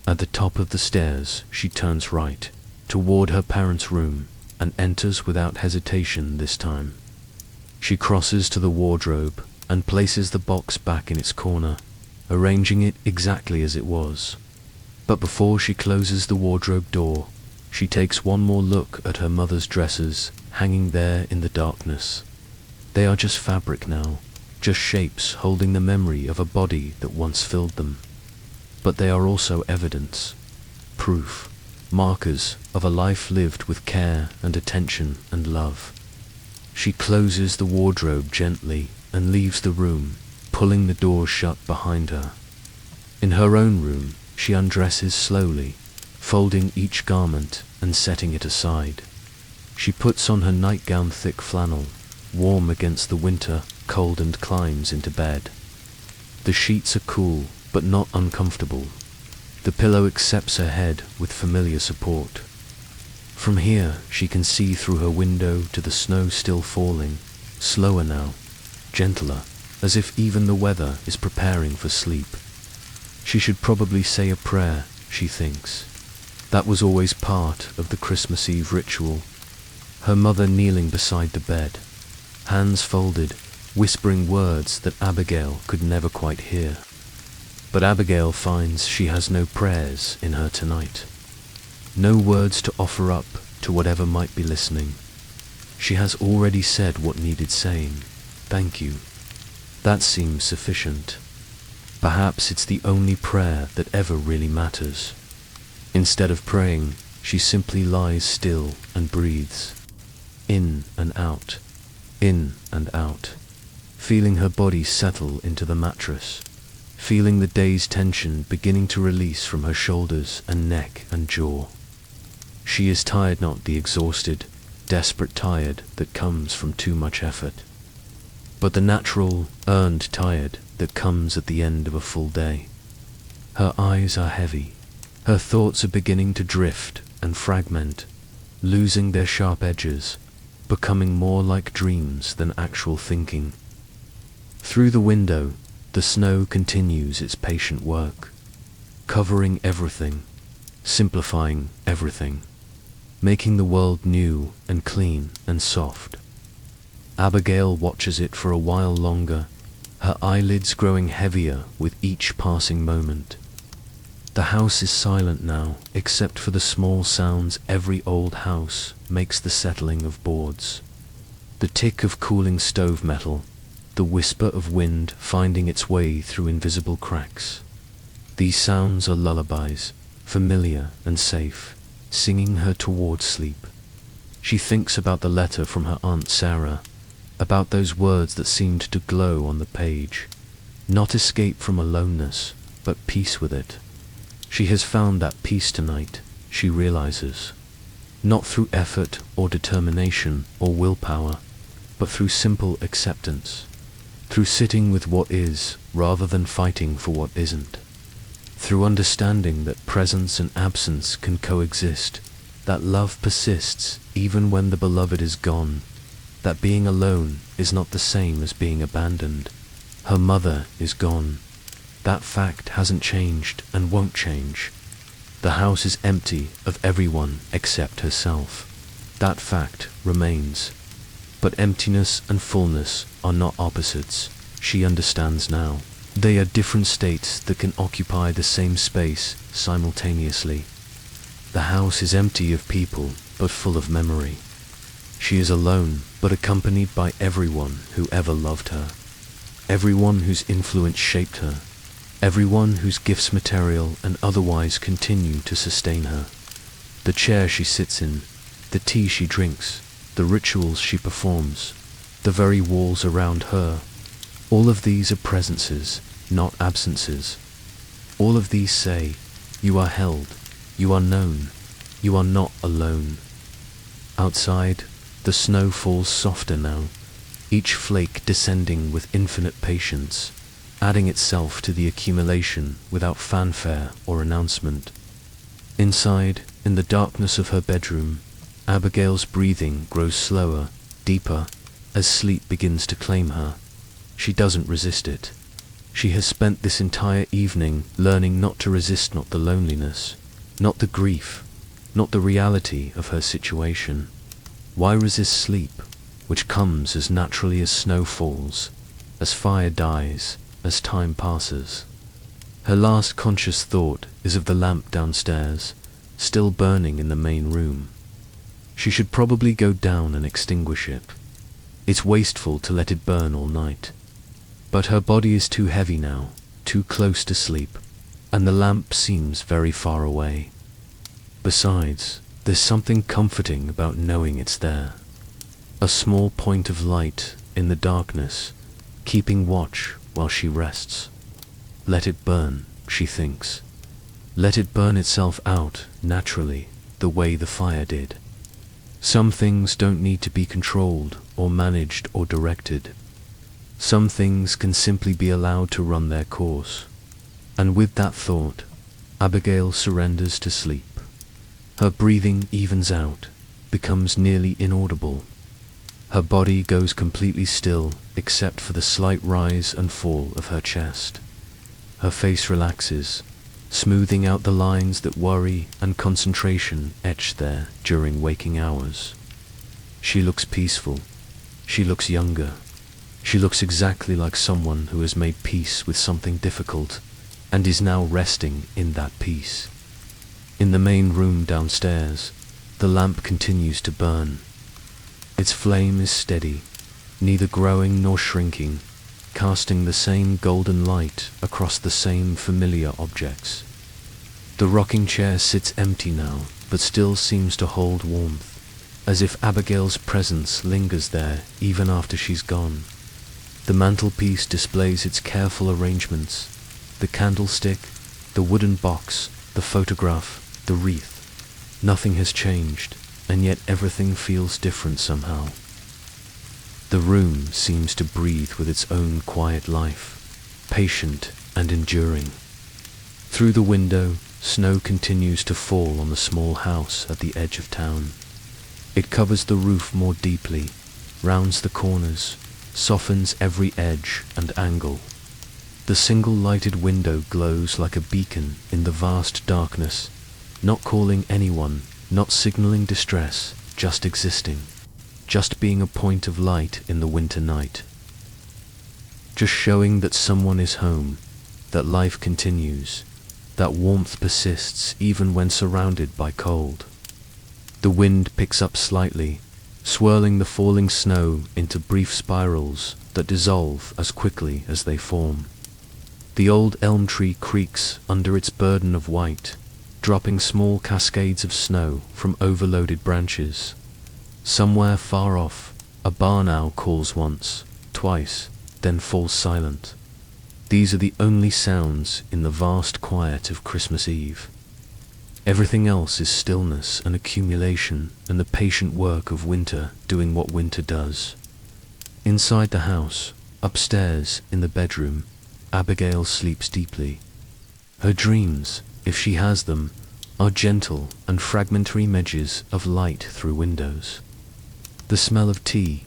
Speaker 1: At the top of the stairs, she turns right, toward her parents' room, and enters without hesitation this time. She crosses to the wardrobe and places the box back in its corner, arranging it exactly as it was. But before she closes the wardrobe door, she takes one more look at her mother's dresses hanging there in the darkness. They are just fabric now, just shapes holding the memory of a body that once filled them. But they are also evidence, proof, markers of a life lived with care and attention and love. She closes the wardrobe gently and leaves the room, pulling the door shut behind her. In her own room, she undresses slowly, folding each garment and setting it aside. She puts on her nightgown, thick flannel, warm against the winter cold, and climbs into bed. The sheets are cool, but not uncomfortable. The pillow accepts her head with familiar support. From here, she can see through her window to the snow still falling, slower now, gentler, as if even the weather is preparing for sleep. She should probably say a prayer, she thinks. That was always part of the Christmas Eve ritual. Her mother kneeling beside the bed, hands folded, whispering words that Abigail could never quite hear. But Abigail finds she has no prayers in her tonight. No words to offer up to whatever might be listening. She has already said what needed saying. Thank you. That seems sufficient. Perhaps it's the only prayer that ever really matters. Instead of praying, she simply lies still and breathes. In and out, feeling her body settle into the mattress, feeling the day's tension beginning to release from her shoulders and neck and jaw. She is tired, not the exhausted, desperate tired that comes from too much effort, but the natural, earned tired that comes at the end of a full day. Her eyes are heavy. Her thoughts are beginning to drift and fragment, losing their sharp edges, becoming more like dreams than actual thinking. Through the window, the snow continues its patient work, covering everything, simplifying everything, making the world new and clean and soft. Abigail watches it for a while longer, her eyelids growing heavier with each passing moment. The house is silent now, except for the small sounds every old house makes, the settling of boards, the tick of cooling stove metal, the whisper of wind finding its way through invisible cracks. These sounds are lullabies, familiar and safe, singing her toward sleep. She thinks about the letter from her Aunt Sarah, about those words that seemed to glow on the page. Not escape from aloneness, but peace with it. She has found that peace tonight, she realizes. Not through effort or determination or willpower, but through simple acceptance. Through sitting with what is, rather than fighting for what isn't. Through understanding that presence and absence can coexist, that love persists even when the beloved is gone, that being alone is not the same as being abandoned. Her mother is gone. That fact hasn't changed and won't change. The house is empty of everyone except herself. That fact remains. But emptiness and fullness are not opposites, she understands now. They are different states that can occupy the same space simultaneously. The house is empty of people, but full of memory. She is alone, but accompanied by everyone who ever loved her. Everyone whose influence shaped her. Everyone whose gifts, material and otherwise, continue to sustain her. The chair she sits in, the tea she drinks, the rituals she performs, the very walls around her, all of these are presences, not absences. All of these say, you are held, you are known, you are not alone. Outside, the snow falls softer now, each flake descending with infinite patience, adding itself to the accumulation without fanfare or announcement. Inside, in the darkness of her bedroom, Abigail's breathing grows slower, deeper, as sleep begins to claim her. She doesn't resist it. She has spent this entire evening learning not to resist, not the loneliness, not the grief, not the reality of her situation. Why resist sleep, which comes as naturally as snow falls, as fire dies, as time passes? Her last conscious thought is of the lamp downstairs, still burning in the main room. She should probably go down and extinguish it. It's wasteful to let it burn all night. But her body is too heavy now, too close to sleep, and the lamp seems very far away. Besides, there's something comforting about knowing it's there. A small point of light in the darkness, keeping watch while she rests. Let it burn, she thinks. Let it burn itself out, naturally, the way the fire did. Some things don't need to be controlled or managed or directed. Some things can simply be allowed to run their course. And with that thought, Abigail surrenders to sleep. Her breathing evens out, becomes nearly inaudible. Her body goes completely still except for the slight rise and fall of her chest. Her face relaxes, smoothing out the lines that worry and concentration etch there during waking hours. She looks peaceful. She looks younger. She looks exactly like someone who has made peace with something difficult and is now resting in that peace. In the main room downstairs, the lamp continues to burn. Its flame is steady, neither growing nor shrinking, casting the same golden light across the same familiar objects. The rocking chair sits empty now, but still seems to hold warmth, as if Abigail's presence lingers there even after she's gone. The mantelpiece displays its careful arrangements: the candlestick, the wooden box, the photograph, the wreath. Nothing has changed, and yet everything feels different somehow. The room seems to breathe with its own quiet life, patient and enduring. Through the window, snow continues to fall on the small house at the edge of town. It covers the roof more deeply, rounds the corners, softens every edge and angle. The single lighted window glows like a beacon in the vast darkness, not calling anyone, not signaling distress, just existing, just being a point of light in the winter night. Just showing that someone is home, that life continues, that warmth persists even when surrounded by cold. The wind picks up slightly, swirling the falling snow into brief spirals that dissolve as quickly as they form. The old elm tree creaks under its burden of white, dropping small cascades of snow from overloaded branches. Somewhere far off, a barn owl calls once, twice, then falls silent. These are the only sounds in the vast quiet of Christmas Eve. Everything else is stillness and accumulation and the patient work of winter doing what winter does. Inside the house, upstairs in the bedroom, Abigail sleeps deeply. Her dreams, if she has them, are gentle and fragmentary medges of light through windows. The smell of tea,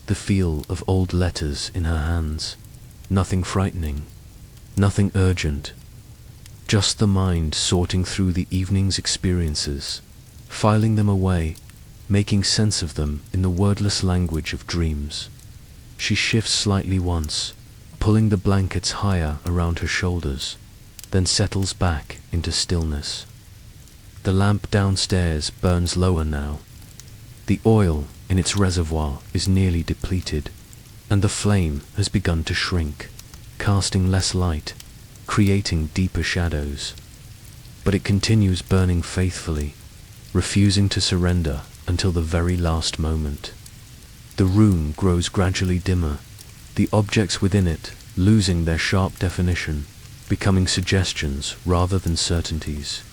Speaker 1: the feel of old letters in her hands, nothing frightening, nothing urgent, just the mind sorting through the evening's experiences, filing them away, making sense of them in the wordless language of dreams. She shifts slightly once, pulling the blankets higher around her shoulders, then settles back into stillness. The lamp downstairs burns lower now. The oil in its reservoir is nearly depleted, and the flame has begun to shrink, casting less light, creating deeper shadows. But it continues burning faithfully, refusing to surrender until the very last moment. The room grows gradually dimmer, the objects within it losing their sharp definition, becoming suggestions rather than certainties.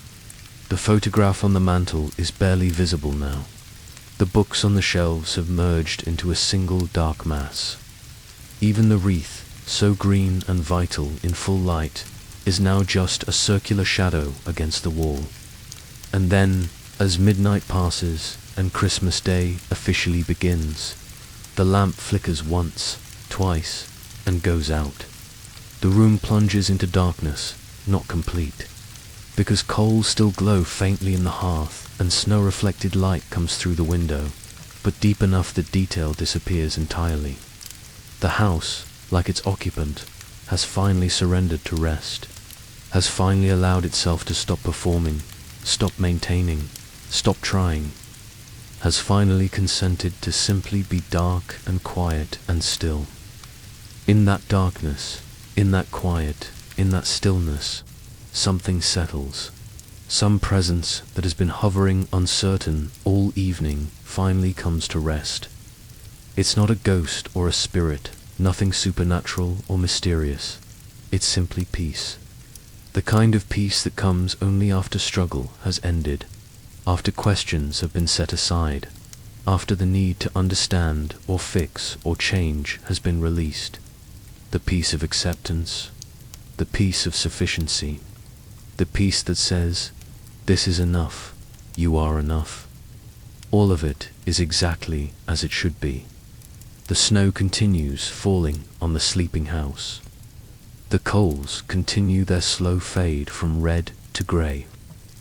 Speaker 1: The photograph on the mantel is barely visible now. The books on the shelves have merged into a single dark mass. Even the wreath, so green and vital in full light, is now just a circular shadow against the wall. And then, as midnight passes and Christmas Day officially begins, the lamp flickers once, twice, and goes out. The room plunges into darkness, not complete, because coals still glow faintly in the hearth and snow-reflected light comes through the window, but deep enough that detail disappears entirely. The house, like its occupant, has finally surrendered to rest, has finally allowed itself to stop performing, stop maintaining, stop trying, has finally consented to simply be dark and quiet and still. In that darkness, in that quiet, in that stillness, something settles. Some presence that has been hovering uncertain all evening finally comes to rest. It's not a ghost or a spirit, nothing supernatural or mysterious. It's simply peace. The kind of peace that comes only after struggle has ended, after questions have been set aside, after the need to understand or fix or change has been released. The peace of acceptance, the peace of sufficiency, the peace that says, this is enough, you are enough. All of it is exactly as it should be. The snow continues falling on the sleeping house. The coals continue their slow fade from red to grey.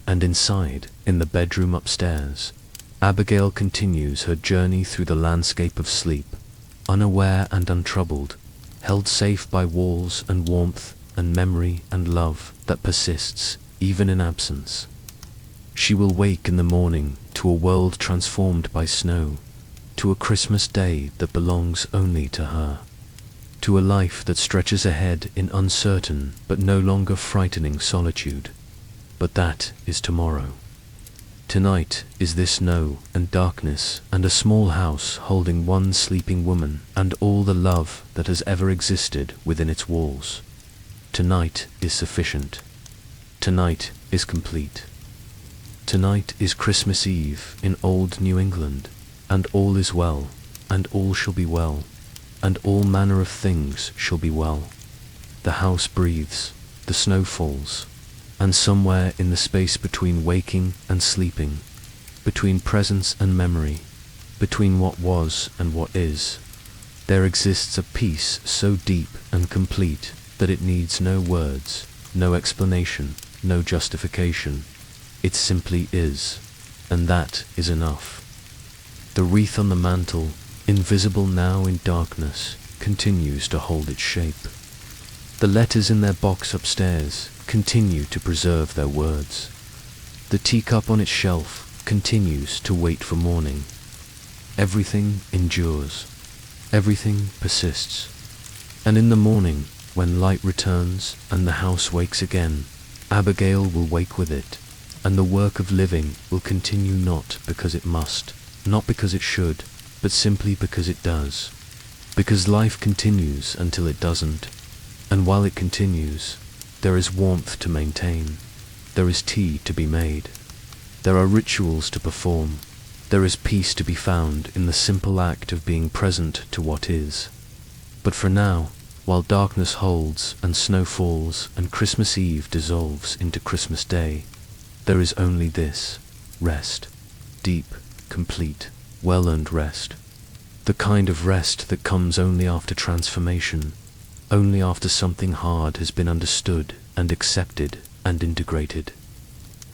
Speaker 1: And inside, in the bedroom upstairs, Abigail continues her journey through the landscape of sleep, unaware and untroubled, held safe by walls and warmth and memory and love that persists even in absence. She will wake in the morning to a world transformed by snow, to a Christmas day that belongs only to her, to a life that stretches ahead in uncertain but no longer frightening solitude. But that is tomorrow. Tonight is this snow and darkness and a small house holding one sleeping woman and all the love that has ever existed within its walls. Tonight is sufficient. Tonight is complete. Tonight is Christmas Eve in old New England, and all is well, and all shall be well, and all manner of things shall be well. The house breathes, the snow falls, and somewhere in the space between waking and sleeping, between presence and memory, between what was and what is, there exists a peace so deep and complete that it needs no words, no explanation, no justification. It simply is, and that is enough. The wreath on the mantle, invisible now in darkness, continues to hold its shape. The letters in their box upstairs continue to preserve their words. The teacup on its shelf continues to wait for morning. Everything endures. Everything persists. And in the morning, when light returns and the house wakes again, Abigail will wake with it, and the work of living will continue not because it must, not because it should, but simply because it does. Because life continues until it doesn't, and while it continues, there is warmth to maintain, there is tea to be made, there are rituals to perform, there is peace to be found in the simple act of being present to what is. But for now, while darkness holds and snow falls and Christmas Eve dissolves into Christmas Day, there is only this, rest, deep, complete, well-earned rest, the kind of rest that comes only after transformation, only after something hard has been understood and accepted and integrated,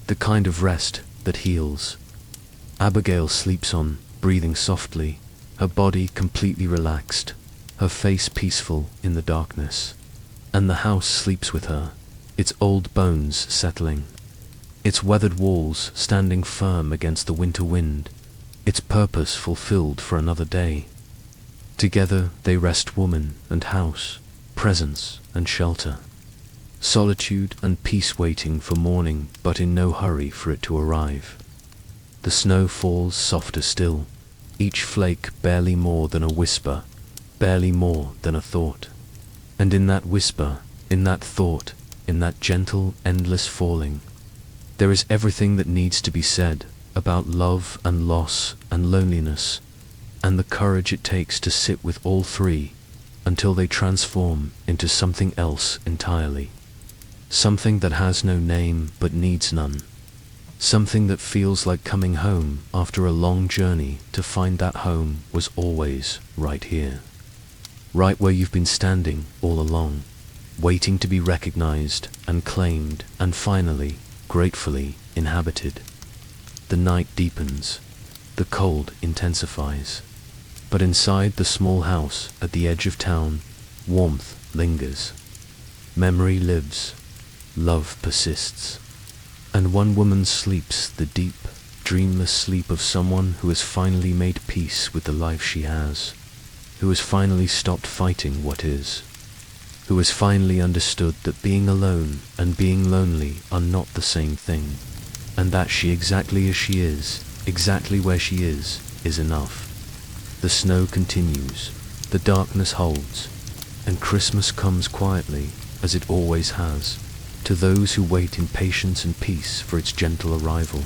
Speaker 1: the kind of rest that heals. Abigail sleeps on, breathing softly, her body completely relaxed, her face peaceful in the darkness, and the house sleeps with her, its old bones settling, its weathered walls standing firm against the winter wind, its purpose fulfilled for another day. Together they rest, woman and house, presence and shelter, solitude and peace, waiting for morning but in no hurry for it to arrive. The snow falls softer still, each flake barely more than a whisper, barely more than a thought. And in that whisper, in that thought, in that gentle, endless falling, there is everything that needs to be said about love and loss and loneliness, and the courage it takes to sit with all three until they transform into something else entirely. Something that has no name but needs none. Something that feels like coming home after a long journey to find that home was always right here. Right where you've been standing all along, waiting to be recognized and claimed and finally, gratefully inhabited. The night deepens, the cold intensifies, but inside the small house at the edge of town, warmth lingers. Memory lives, love persists, and one woman sleeps the deep, dreamless sleep of someone who has finally made peace with the life she has, who has finally stopped fighting what is, who has finally understood that being alone and being lonely are not the same thing, and that she exactly as she is, exactly where she is enough. The snow continues, The darkness holds, and Christmas comes quietly, as it always has, to those who wait in patience and peace for its gentle arrival.